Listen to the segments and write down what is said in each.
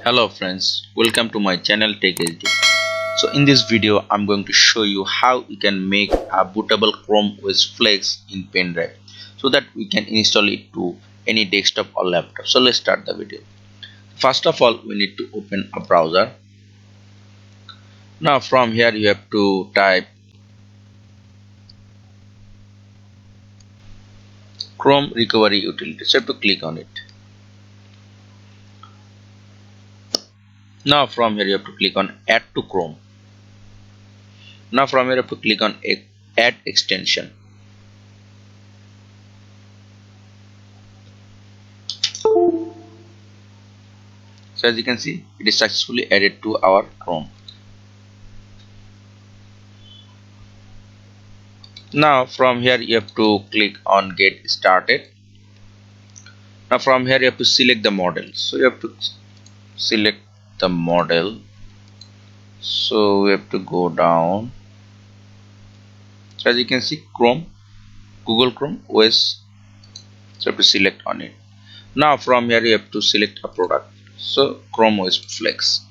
Hello friends, welcome to my channel Tech HD. So in this video I'm going to show you how you can make a bootable Chrome OS Flex in pen drive so that we can install it to any desktop or laptop. So let's start the video. First of all, we need to open a browser. Now from here you have to type Chrome Recovery Utility. So you have to click on it. Now from here you have to click on Add to Chrome. Now from here you have to click on Add Extension. So as you can see, it is successfully added to our Chrome. Now from here you have to click on Get Started. Now from here you have to select the model. So you have to select the model. So we have to go down. So as you can see, Chrome, Google Chrome OS. So you have to select on it. Now from here you have to select a product. So Chrome OS Flex.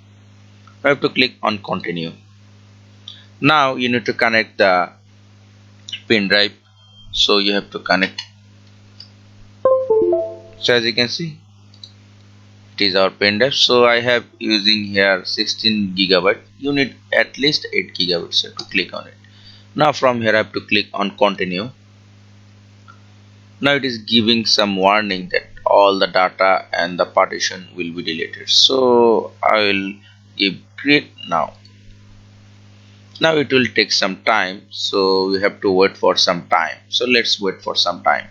I have to click on Continue. Now you need to connect the pen drive. So you have to connect. So as you can see, it is our pen drive. So I have using here 16 gigabyte. You need at least 8 gigabytes. So to click on it. Now from here I have to click on Continue. Now it is giving some warning that all the data and the partition will be deleted. So I will give Create Now. Now it will take some time, so we have to wait for some time. So let's wait for some time.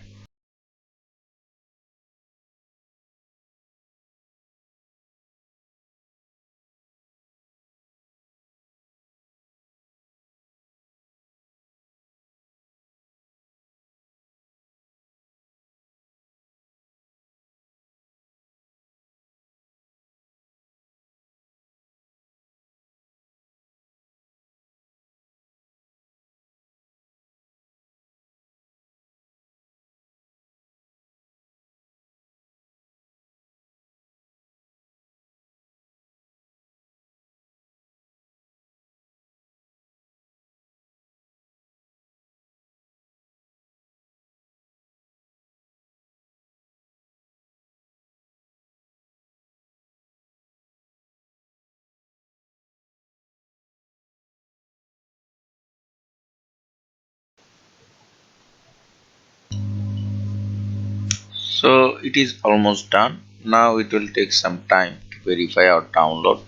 So it is almost done. Now it will take some time to verify or download.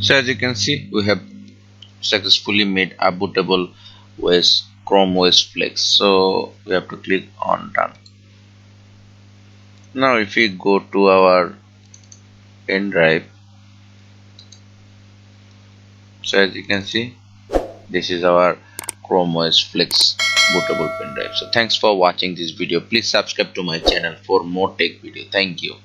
So as you can see, we have successfully made a bootable OS Chrome OS Flex. So we have to click on Done. Now if we go to our pen drive, so as you can see, this is our Chrome OS Flex bootable pen drive. So thanks for watching this video. Please subscribe to my channel for more tech video. Thank you.